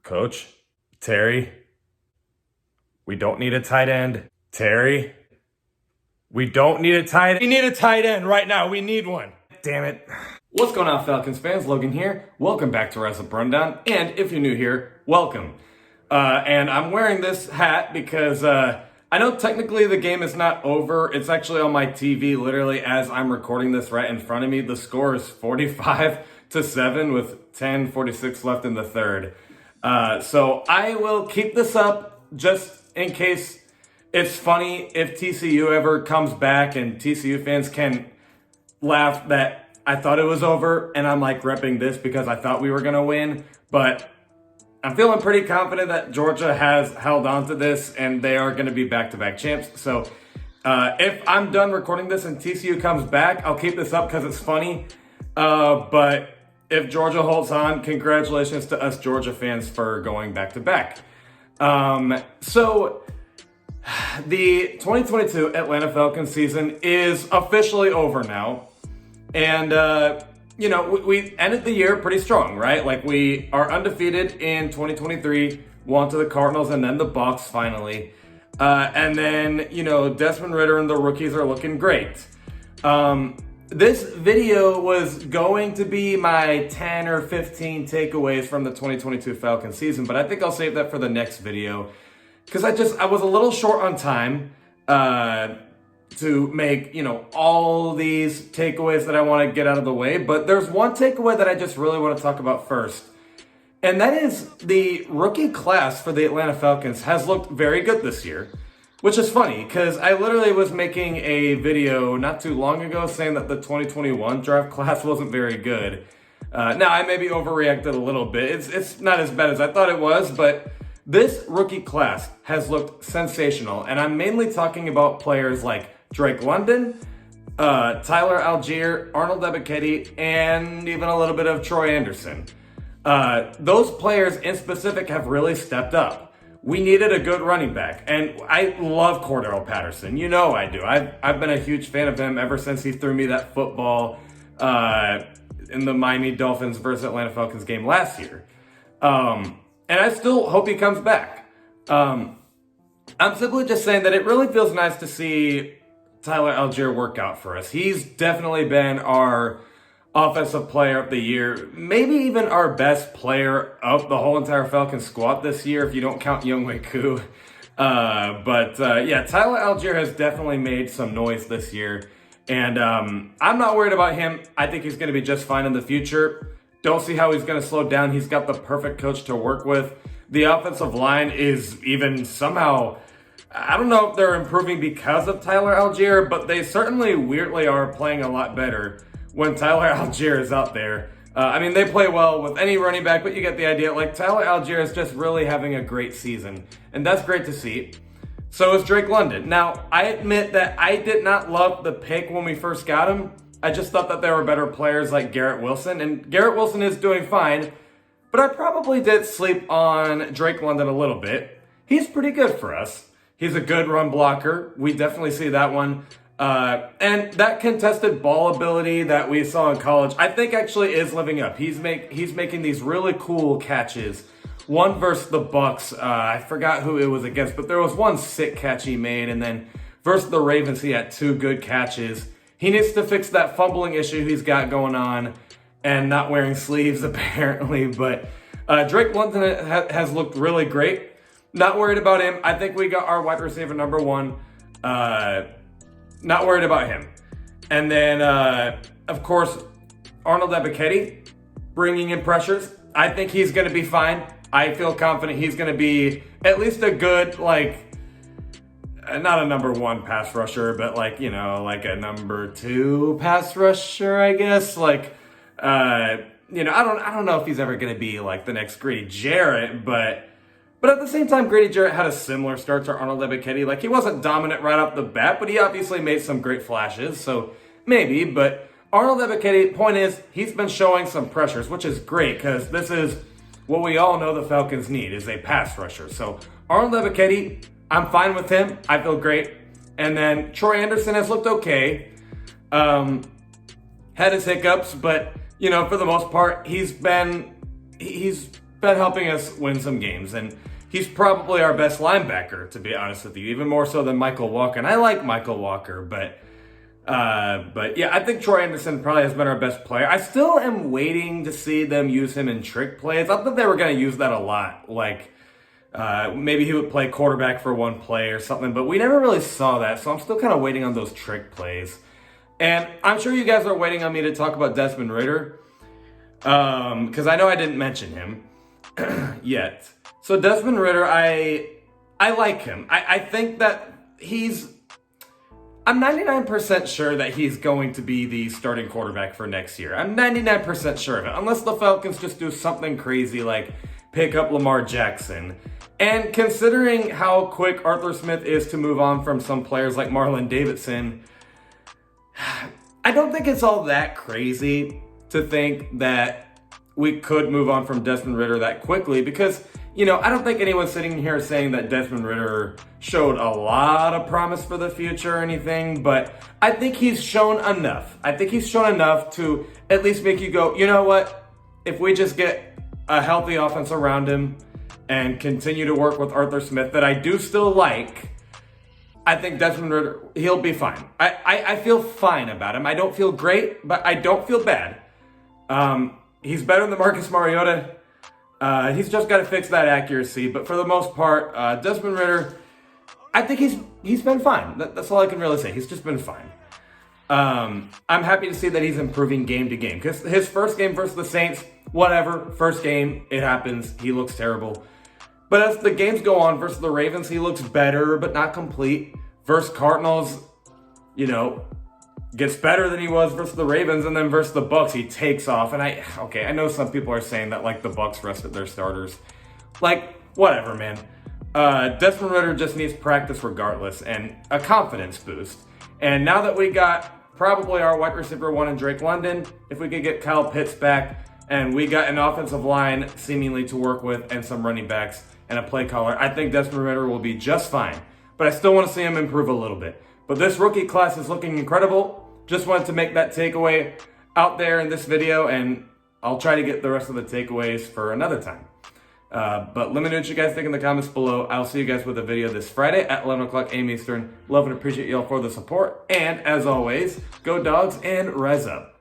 Coach, Terry, we don't need a tight end. Terry, we don't need a tight end. We need a tight end right now. We need one. Damn it. What's going on, Falcons fans? Logan here. Welcome back to Rise Up Rundown. And if you're new here, welcome. And I'm wearing this hat because I know technically the game is not over. It's actually on my TV literally as I'm recording this right in front of me. The score is 45-7 with 10:46 left in the third. So I will keep this up just in case it's funny if TCU ever comes back and TCU fans can laugh that I thought it was over and I'm like repping this because I thought we were going to win. But I'm feeling pretty confident that Georgia has held on to this and they are going to be back-to-back champs. So if I'm done recording this and TCU comes back, I'll keep this up because it's funny. But if Georgia holds on, congratulations to us Georgia fans for going back-to-back. So the 2022 Atlanta Falcons season is officially over now. And, we ended the year pretty strong, right? Like we are undefeated in 2023, won to the Cardinals and then the Bucs finally. And then, Desmond Ridder and the rookies are looking great. This video was going to be my 10 or 15 takeaways from the 2022 Falcons season, but I think I'll save that for the next video because I was a little short on time to make, all these takeaways that I want to get out of the way. But there's one takeaway that I just really want to talk about first. And that is the rookie class for the Atlanta Falcons has looked very good this year. Which is funny, because I literally was making a video not too long ago saying that the 2021 draft class wasn't very good. Now, I maybe overreacted a little bit. It's not as bad as I thought it was, but this rookie class has looked sensational. And I'm mainly talking about players like Drake London, Tyler Algier, Arnold Ebiketie, and even a little bit of Troy Anderson. Those players in specific have really stepped up. We needed a good running back, and I love Cordero Patterson. You know I do. I've been a huge fan of him ever since he threw me that football in the Miami Dolphins versus Atlanta Falcons game last year. And I still hope he comes back. I'm simply just saying that it really feels nice to see Tyler Algier work out for us. He's definitely been our offensive player of the year, maybe even our best player of the whole entire Falcons squad this year, if you don't count Younghoe Koo. Tyler Algier has definitely made some noise this year, and I'm not worried about him. I think he's going to be just fine in the future. Don't see how he's going to slow down. He's got the perfect coach to work with. The offensive line is even somehow, I don't know if they're improving because of Tyler Algier, but they certainly weirdly are playing a lot better when Tyler Algier is out there. They play well with any running back, but you get the idea. Like, Tyler Algier is just really having a great season, and that's great to see. So is Drake London. Now, I admit that I did not love the pick when we first got him. I just thought that there were better players like Garrett Wilson, and Garrett Wilson is doing fine, but I probably did sleep on Drake London a little bit. He's pretty good for us. He's a good run blocker. We definitely see that one. And that contested ball ability that we saw in college, I think actually is living up. He's making these really cool catches. One versus the Bucs, I forgot who it was against, but there was one sick catch he made, and then versus the Ravens, he had two good catches. He needs to fix that fumbling issue he's got going on, and not wearing sleeves apparently. But Drake London has looked really great. Not worried about him. I think we got our wide receiver number one. Not worried about him. And then, of course, Arnold Ebiketie bringing in pressures. I think he's going to be fine. I feel confident he's going to be at least a good, not a number one pass rusher, but like a number two pass rusher, I guess. I don't know if he's ever going to be like the next Grady Jarrett, but at the same time, Grady Jarrett had a similar start to Arnold Ebiketie. Like, he wasn't dominant right off the bat, but he obviously made some great flashes, so maybe. But Arnold Ebiketie, point is, he's been showing some pressures, which is great, because this is what we all know the Falcons need, is a pass rusher. So Arnold Ebiketie, I'm fine with him. I feel great. And then Troy Anderson has looked okay. Had his hiccups, but, for the most part, he's been helping us win some games, and he's probably our best linebacker, to be honest with you, even more so than Michael Walker. And I like Michael Walker, but yeah, I think Troy Anderson probably has been our best player. I still am waiting to see them use him in trick plays. I thought they were going to use that a lot, like maybe he would play quarterback for one play or something, but we never really saw that, so I'm still kind of waiting on those trick plays. And I'm sure you guys are waiting on me to talk about Desmond Ridder, because I know I didn't mention him yet. So Desmond Ridder, I like him. I think that I'm 99% sure that he's going to be the starting quarterback for next year. I'm 99% sure of it, unless the Falcons just do something crazy like pick up Lamar Jackson. And considering how quick Arthur Smith is to move on from some players like Marlon Davidson, I don't think it's all that crazy to think that we could move on from Desmond Ridder that quickly, because, you know, I don't think anyone's sitting here saying that Desmond Ridder showed a lot of promise for the future or anything, but I think he's shown enough. I think he's shown enough to at least make you go, you know what? If we just get a healthy offense around him and continue to work with Arthur Smith, that I do still like, I think Desmond Ridder, he'll be fine. I feel fine about him. I don't feel great, but I don't feel bad. He's better than Marcus Mariota. He's just got to fix that accuracy. But for the most part, Desmond Ridder, I think he's been fine. That's all I can really say. He's just been fine. I'm happy to see that he's improving game to game, because his first game versus the Saints, whatever, first game, it happens. He looks terrible. But as the games go on versus the Ravens, he looks better, but not complete. Versus Cardinals, you know, gets better than he was versus the Ravens, and then versus the Bucs, he takes off. And I know some people are saying that, like, the Bucs rested their starters. Like, whatever, man. Desmond Ridder just needs practice regardless, and a confidence boost. And now that we got probably our wide receiver one in Drake London, if we could get Kyle Pitts back, and we got an offensive line seemingly to work with, and some running backs, and a play caller, I think Desmond Ridder will be just fine. But I still want to see him improve a little bit. But this rookie class is looking incredible. Just wanted to make that takeaway out there in this video, and I'll try to get the rest of the takeaways for another time. But let me know what you guys think in the comments below. I'll see you guys with a video this Friday at 11 o'clock a.m. Eastern. Love and appreciate y'all for the support. And as always, go Dogs and rise up.